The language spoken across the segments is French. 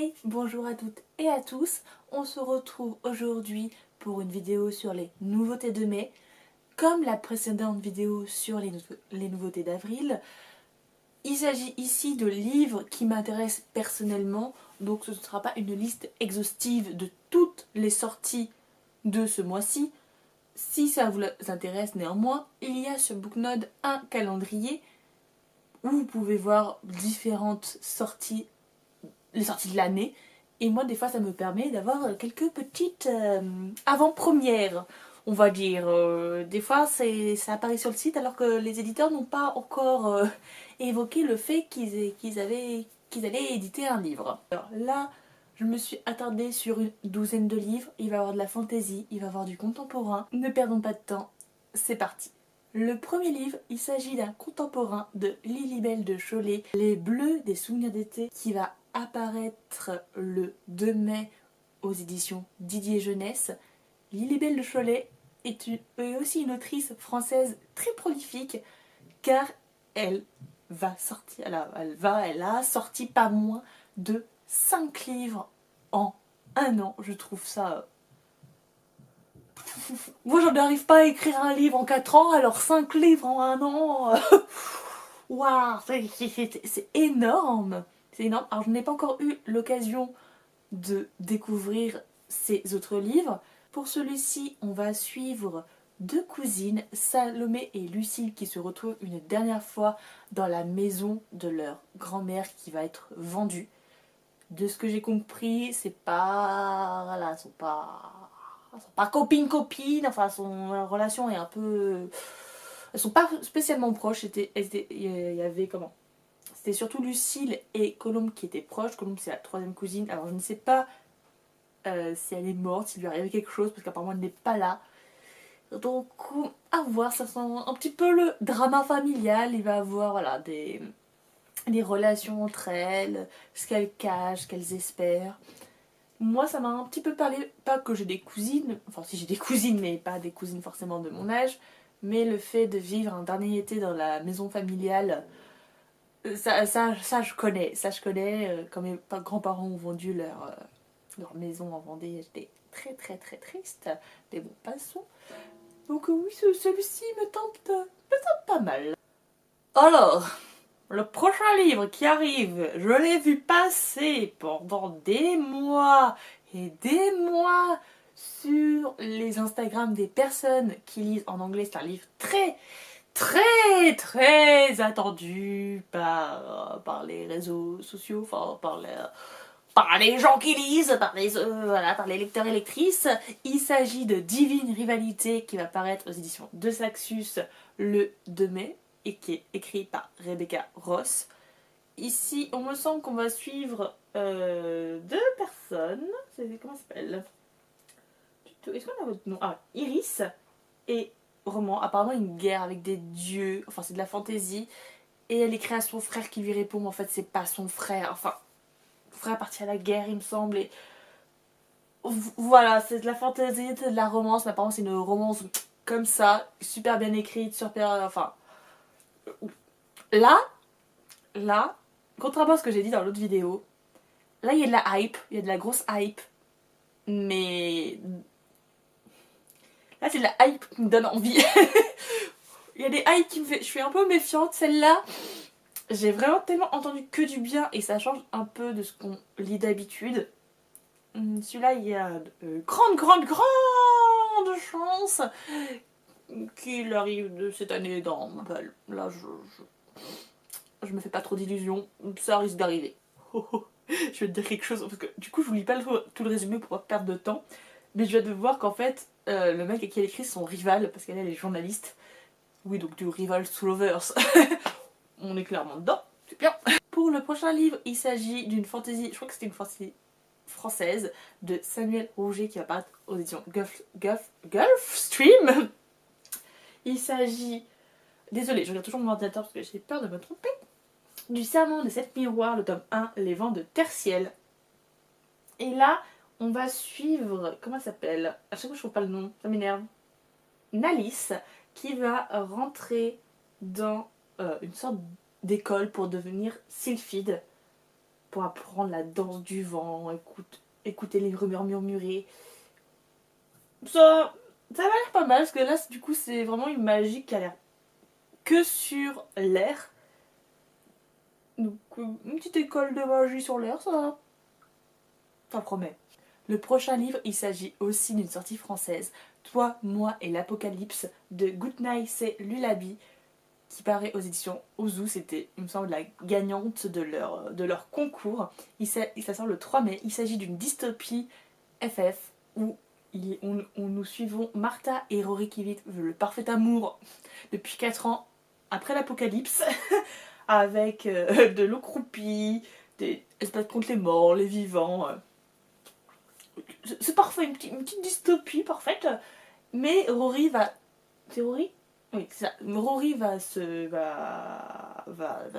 Hey, bonjour à toutes et à tous, on se retrouve aujourd'hui pour une vidéo sur les nouveautés de mai. Comme la précédente vidéo sur les nouveautés d'avril, il s'agit ici de livres qui m'intéressent personnellement, donc ce ne sera pas une liste exhaustive de toutes les sorties de ce mois-ci. Si ça vous intéresse néanmoins, il y a sur Booknode un calendrier où vous pouvez voir différentes sorties, les sorties de l'année. Et moi, des fois, ça me permet d'avoir quelques petites avant-premières, on va dire. Des fois, ça apparaît sur le site alors que les éditeurs n'ont pas encore évoqué le fait qu'ils allaient éditer un livre. Alors là, je me suis attardée sur une douzaine de livres. Il va y avoir de la fantaisie, il va y avoir du contemporain. Ne perdons pas de temps, c'est parti. Le premier livre, il s'agit d'un contemporain de Lilibelle de Cholet, Les Bleus des souvenirs d'été, qui va apparaître le 2 mai aux éditions Didier Jeunesse. Lilibelle de Cholet est aussi une autrice française très prolifique, car elle a sorti pas moins de 5 livres en un an. Je trouve ça... Moi, je n'arrive pas à écrire un livre en 4 ans, alors 5 livres en un an... Waouh, c'est énorme! C'est énorme. Alors, je n'ai pas encore eu l'occasion de découvrir ces autres livres. Pour celui-ci, on va suivre deux cousines, Salomé et Lucille, qui se retrouvent une dernière fois dans la maison de leur grand-mère qui va être vendue. De ce que j'ai compris, c'est pas... Voilà, elles sont pas copines, enfin, leur relation est un peu... Elles sont pas spécialement proches, il y avait comment? C'était surtout Lucille et Colombe qui étaient proches. Colombe, c'est la troisième cousine. Alors, je ne sais pas si elle est morte, s'il lui arrivait quelque chose, parce qu'apparemment, elle n'est pas là. Donc, à voir, ça sent un petit peu le drama familial. Il va avoir, voilà, des relations entre elles, ce qu'elles cachent, ce qu'elles espèrent. Moi, ça m'a un petit peu parlé, pas que j'ai des cousines, enfin, si j'ai des cousines, mais pas des cousines forcément de mon âge, mais le fait de vivre un dernier été dans la maison familiale. Ça, je connais. Ça, je connais. Quand mes grands-parents ont vendu leur maison en Vendée, j'étais très très très triste. Mais bon, passons. Donc oui, celui-ci me tente pas mal. Alors, le prochain livre qui arrive, je l'ai vu passer pendant des mois et des mois sur les Instagram des personnes qui lisent en anglais. C'est un livre très très attendu par les réseaux sociaux, enfin par les gens qui lisent, par les lecteurs et lectrices. Il s'agit de Divine Rivalité qui va paraître aux éditions de Saxus le 2 mai et qui est écrit par Rebecca Ross. Ici, on me semble qu'on va suivre deux personnes. Comment ça s'appelle? Est-ce qu'on a votre nom? Ah, Iris et Roman. Apparemment, une guerre avec des dieux. Enfin, c'est de la fantaisie. Et elle écrit à son frère qui lui répond, mais en fait, c'est pas son frère. Enfin, son frère est parti à la guerre, il me semble. Et voilà, c'est de la fantaisie, c'est de la romance. Mais apparemment, c'est une romance comme ça, super bien écrite, super. Enfin. Là, contrairement à ce que j'ai dit dans l'autre vidéo, là, il y a de la hype. Il y a de la grosse hype. Mais là, c'est de la hype qui me donne envie. Il y a des hypes qui me fait... Je suis un peu méfiante. Celle-là, j'ai vraiment tellement entendu que du bien et ça change un peu de ce qu'on lit d'habitude. Celui-là, il y a de grande chance qu'il arrive de cette année dans ma balle. Là, je me fais pas trop d'illusions. Ça risque d'arriver. Je vais te dire quelque chose parce que du coup, je vous lis pas tout le résumé pour pas perdre de temps. Mais je viens de voir qu'en fait, le mec à qui elle écrit, c'est son rival parce qu'elle est journaliste. Oui, donc du rival to lovers. On est clairement dedans, c'est bien. Pour le prochain livre, il s'agit d'une fantaisie, je crois que c'était une fantaisie française, de Samuel Rouget qui va paraître aux éditions Gulfstream. Il s'agit, désolée, je regarde toujours mon ordinateur parce que j'ai peur de me tromper, du Serment des 7 miroirs, le tome 1, Les vents de Terciel. Et là, on va suivre, comment ça s'appelle? À chaque fois je trouve pas le nom, ça m'énerve. Nalice, qui va rentrer dans une sorte d'école pour devenir sylphide. pour apprendre la danse du vent, écouter les rumeurs murmurées. Ça m'a l'air pas mal, parce que là, du coup, c'est vraiment une magie qui a l'air que sur l'air. Donc, une petite école de magie sur l'air, ça promet. Le prochain livre, il s'agit aussi d'une sortie française. Toi, moi et l'apocalypse de Goodnight, c'est Lullaby, qui paraît aux éditions Ozu. C'était, il me semble, la gagnante de leur concours. Ça sort le 3 mai. Il s'agit d'une dystopie FF où nous suivons Martha et Rory qui vivent le parfait amour depuis 4 ans après l'apocalypse avec de l'eau croupie, elles se battent contre les morts, les vivants. C'est parfait, une petite dystopie parfaite. Mais Rory va... C'est Rory? Oui, c'est ça. Rory va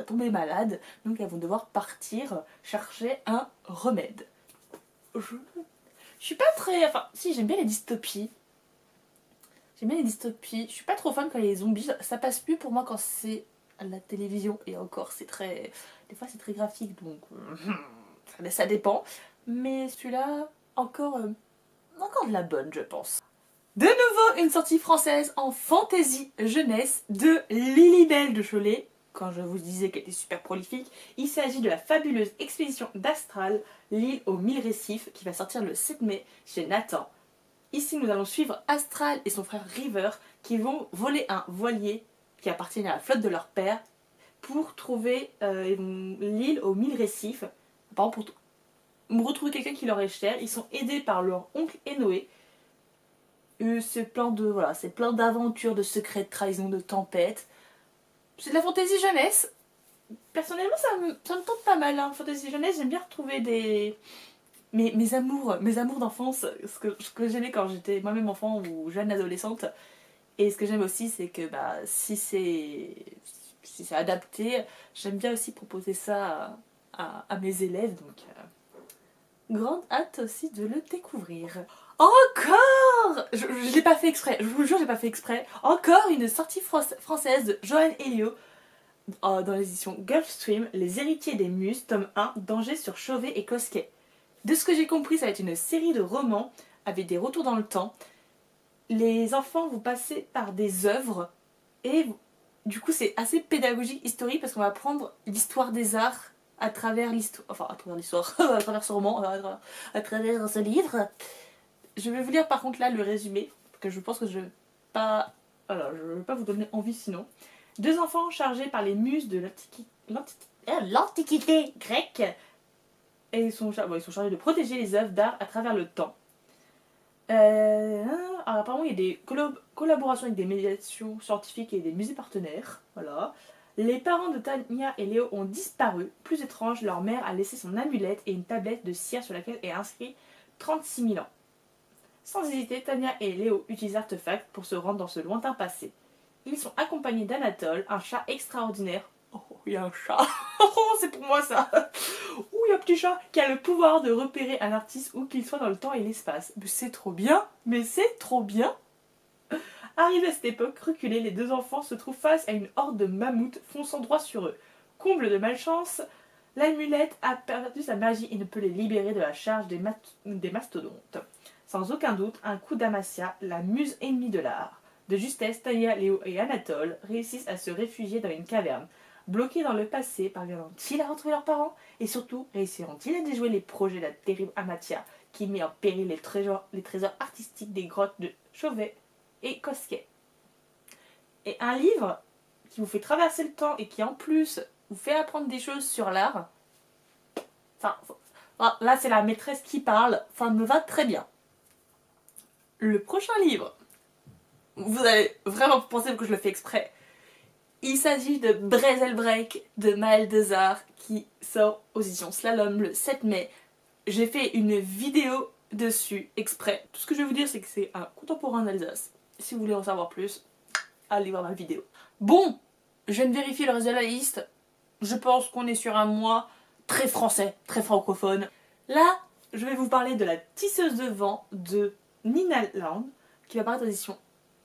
tomber malade, donc elles vont devoir partir chercher un remède. Je suis pas très... Enfin, si, j'aime bien les dystopies. J'aime bien les dystopies. Je suis pas trop fan quand il y a les zombies. Ça passe plus pour moi quand c'est à la télévision. Et encore, c'est très... Des fois, c'est très graphique, donc... ça dépend. Mais celui-là, encore de la bonne, je pense. De nouveau, une sortie française en fantasy jeunesse de Lilibelle de Cholet. Quand je vous disais qu'elle était super prolifique, il s'agit de la fabuleuse expédition d'Astral, l'île aux 1000 récifs, qui va sortir le 7 mai chez Nathan. Ici, nous allons suivre Astral et son frère River qui vont voler un voilier qui appartient à la flotte de leur père pour trouver l'île aux 1000 récifs. Par exemple, pour retrouver quelqu'un qui leur est cher. Ils sont aidés par leur oncle Enoé. C'est plein d'aventures, de secrets, de trahisons, de tempêtes. C'est de la fantaisie jeunesse. Personnellement, ça me tente pas mal. Hein. Fantaisie jeunesse, j'aime bien retrouver mes amours d'enfance, ce que j'aimais quand j'étais moi-même enfant ou jeune adolescente. Et ce que j'aime aussi, c'est que si c'est adapté, j'aime bien aussi proposer ça à mes élèves. Donc, grande hâte aussi de le découvrir. Encore! Je l'ai pas fait exprès, je vous le jure, j'ai pas fait exprès. Encore une sortie française de Johan Elio dans l'édition Gulfstream, Les héritiers des muses, tome 1, Danger sur Chauvet et Cosquet. De ce que j'ai compris, ça va être une série de romans avec des retours dans le temps. Les enfants vont passer par des œuvres et du coup c'est assez pédagogique, historique, parce qu'on va apprendre l'histoire des arts à travers l'histoire, à travers ce roman, à travers ce livre. Je vais vous lire par contre là le résumé, parce que je pense que je vais pas vous donner envie sinon. Deux enfants chargés par les muses de l'Antiquité grecque, et ils sont chargés de protéger les œuvres d'art à travers le temps. Alors apparemment il y a des collaborations avec des médiations scientifiques et des musées partenaires. Voilà. Les parents de Tania et Léo ont disparu. Plus étrange, leur mère a laissé son amulette et une tablette de cire sur laquelle est inscrit 36 000 ans. Sans hésiter, Tania et Léo utilisent l'artefact pour se rendre dans ce lointain passé. Ils sont accompagnés d'Anatole, un chat extraordinaire. Oh, il y a un chat. Oh, c'est pour moi ça. Oh, il y a un petit chat qui a le pouvoir de repérer un artiste où qu'il soit dans le temps et l'espace. Mais c'est trop bien. Arrivés à cette époque reculée, les deux enfants se trouvent face à une horde de mammouths fonçant droit sur eux. Comble de malchance, l'amulette a perdu sa magie et ne peut les libérer de la charge des mastodontes. Sans aucun doute, un coup d'Amasia, la muse ennemie de l'art. De justesse, Tania, Léo et Anatole réussissent à se réfugier dans une caverne. Bloqués dans le passé, parviendront-ils à retrouver leurs parents? Et surtout, réussiront-ils à déjouer les projets de la terrible Amatia qui met en péril les trésors artistiques des grottes de Chauvet et Cosquet? Et un livre qui vous fait traverser le temps et qui en plus vous fait apprendre des choses sur l'art. Là c'est la maîtresse qui parle, ça me va très bien. Le prochain livre, vous allez vraiment penser que je le fais exprès. Il s'agit de Break de Maëlle Desarts qui sort aux éditions Slalom le 7 mai. J'ai fait une vidéo dessus exprès. Tout ce que je vais vous dire, c'est que c'est un contemporain d'Alsace. Si vous voulez en savoir plus, allez voir ma vidéo. Bon, je viens de vérifier le reste de la liste. Je pense qu'on est sur un mois très français, très francophone. Là, je vais vous parler de La tisseuse de vent de Nina Land, qui va apparaître aux éditions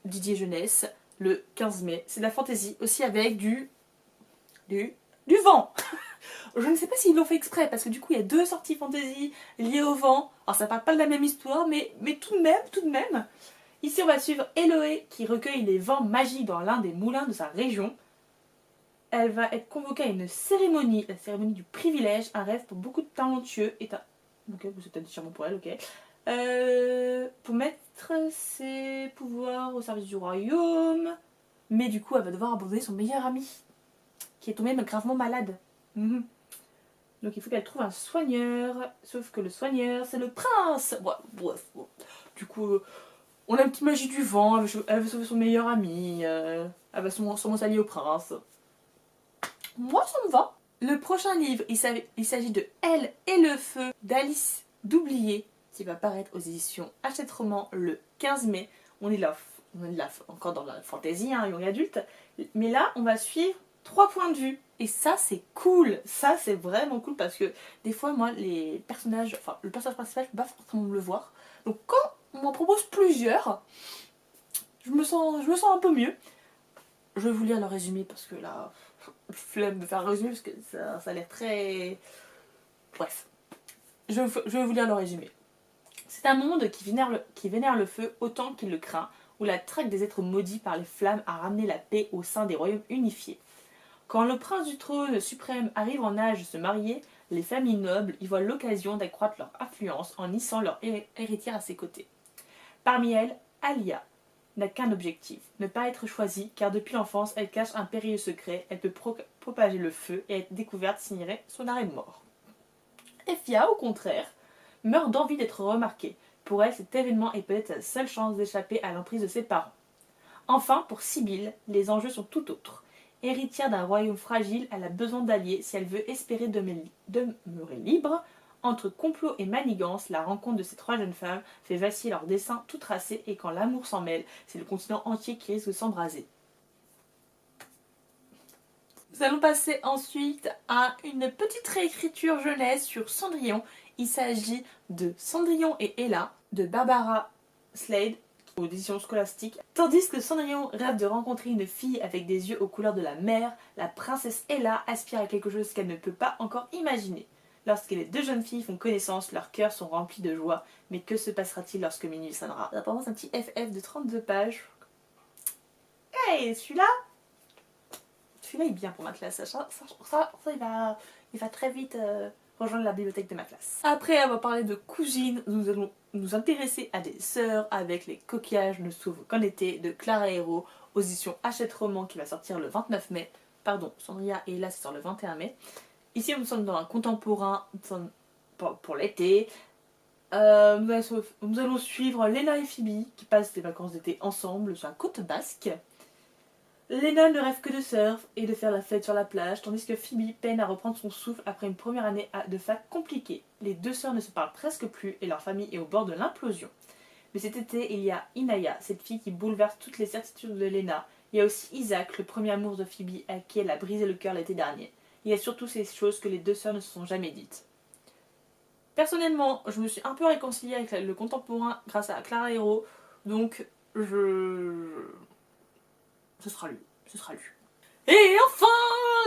Didier Jeunesse le 15 mai. C'est de la fantaisie, aussi avec du vent. Je ne sais pas s'ils l'ont fait exprès, parce que du coup il y a 2 sorties fantasy liées au vent. Alors ça parle pas de la même histoire, mais tout de même. Ici on va suivre Eloé qui recueille les vents magiques dans l'un des moulins de sa région. Elle va être convoquée à une cérémonie, la cérémonie du privilège, un rêve pour beaucoup de talentueux. Ok, c'est peut-être sûrement pour elle, ok. Pour mettre ses pouvoirs au service du royaume. Mais du coup, elle va devoir abandonner son meilleur ami, qui est tombé gravement malade. Donc il faut qu'elle trouve un soigneur, sauf que le soigneur, c'est le prince. Bref. Du coup, on a une petite magie du vent, elle veut sauver son meilleur ami, elle va sûrement s'allier au prince. Moi, ça me va. Le prochain livre, il s'agit de Elle et le feu d'Alice d'Oublier, qui va paraître aux éditions Hachette Roman le 15 mai. On est là encore dans la fantaisie, hein, young adulte. Mais là, on va suivre 3 points de vue. Et ça, c'est cool. Ça, c'est vraiment cool parce que des fois, moi, le personnage principal, je peux pas forcément me le voir. Donc, quand on m'en propose plusieurs, je me sens un peu mieux. Je vais vous lire le résumé parce que là, flemme de faire un résumé parce que ça a l'air très... Bref. Je vais vous lire le résumé. C'est un monde qui vénère le feu autant qu'il le craint, où la traque des êtres maudits par les flammes a ramené la paix au sein des royaumes unifiés. Quand le prince du trône suprême arrive en âge de se marier, les familles nobles y voient l'occasion d'accroître leur influence en hissant leur héritière à ses côtés. Parmi elles, Alia n'a qu'un objectif, ne pas être choisie, car depuis l'enfance, elle cache un périlleux secret, elle peut propager le feu et être découverte signerait son arrêt de mort. Effia, au contraire, meurt d'envie d'être remarquée. Pour elle, cet événement est peut-être sa seule chance d'échapper à l'emprise de ses parents. Enfin, pour Sibylle, les enjeux sont tout autres. Héritière d'un royaume fragile, elle a besoin d'alliés si elle veut espérer demeurer libre. Entre complot et manigance, la rencontre de ces 3 jeunes femmes fait vaciller leurs desseins tout tracés et quand l'amour s'en mêle, c'est le continent entier qui risque de s'embraser. Nous allons passer ensuite à une petite réécriture jeunesse sur Cendrillon. Il s'agit de Cendrillon et Ella de Barbara Slade aux éditions scolastiques. Tandis que Cendrillon rêve de rencontrer une fille avec des yeux aux couleurs de la mer, la princesse Ella aspire à quelque chose qu'elle ne peut pas encore imaginer. Lorsque les 2 jeunes filles font connaissance, leurs cœurs sont remplis de joie. Mais que se passera-t-il lorsque minuit sonnera? Apparemment, c'est un petit FF de 32 pages. Hey, celui-là est bien pour ma classe. Ça il va très vite rejoindre la bibliothèque de ma classe. Après avoir parlé de cousines, nous allons nous intéresser à des sœurs avec les coquillages ne s'ouvrent qu'en été de Clara Hérault aux éditions Hachette Roman qui va sortir le 29 mai. Pardon, Cendrillon et Ella ça sort le 21 mai. Ici nous sommes dans un contemporain pour l'été. Nous allons suivre Léna et Phoebe qui passent des vacances d'été ensemble sur la côte basque. Léna ne rêve que de surf et de faire la fête sur la plage, tandis que Phoebe peine à reprendre son souffle après une première année de fac compliquée. Les 2 sœurs ne se parlent presque plus et leur famille est au bord de l'implosion. Mais cet été, il y a Inaya, cette fille qui bouleverse toutes les certitudes de Léna. Il y a aussi Isaac, le premier amour de Phoebe à qui elle a brisé le cœur l'été dernier. Il y a surtout ces choses que les 2 sœurs ne se sont jamais dites. Personnellement, je me suis un peu réconciliée avec le contemporain grâce à Clara Hérault, donc ce sera lu. Et enfin,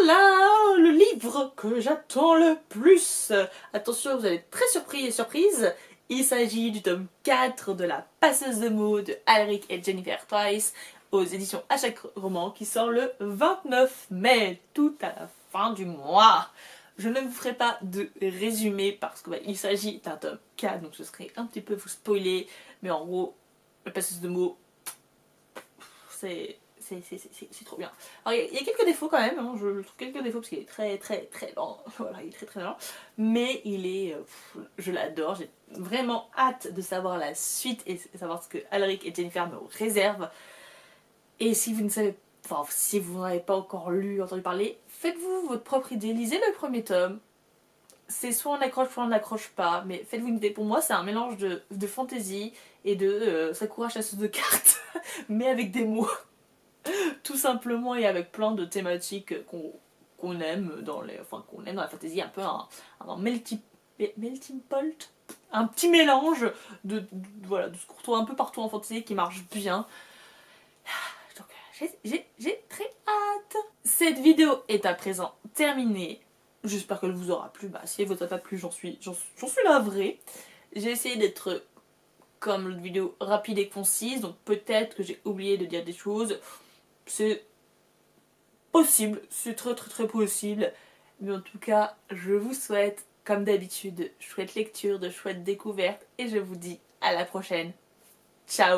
là, le livre que j'attends le plus. Attention, vous allez être très surpris et surprise. Il s'agit du tome 4 de La Passeuse de mots de Alaric et Jennifer Twice aux éditions Hachette Roman qui sort le 29 mai, tout à la fin du mois. Je ne vous ferai pas de résumé parce qu'il s'agit d'un tome 4, donc ce serait un petit peu vous spoiler, mais en gros, La Passeuse de mots, c'est trop bien. Alors il y a quelques défauts quand même, hein, je trouve quelques défauts parce qu'il est très lent, voilà, il est très lent, mais il est, je l'adore, j'ai vraiment hâte de savoir la suite et savoir ce que Alaric et Jennifer me réservent. Et si vous ne savez, si vous n'avez pas encore entendu parler, faites-vous votre propre idée, lisez le premier tome. C'est soit on accroche, soit on n'accroche pas, mais faites-vous une idée. Pour moi, c'est un mélange de fantasy et de Sakura chasseuse de cartes, mais avec des mots. Tout simplement et avec plein de thématiques qu'on aime dans la fantasy, un peu un melting pot, un petit mélange de ce qu'on retrouve un peu partout en fantasy qui marche bien. Donc j'ai très hâte. Cette vidéo est à présent terminée. J'espère qu'elle vous aura plu. Bah, si elle vous a pas plu, j'en suis navrée. J'ai essayé d'être, comme l'autre vidéo, rapide et concise. Donc peut-être que j'ai oublié de dire des choses. C'est possible. C'est très très très possible. Mais en tout cas, je vous souhaite, comme d'habitude, chouette lecture, de chouettes découvertes. Et je vous dis à la prochaine. Ciao!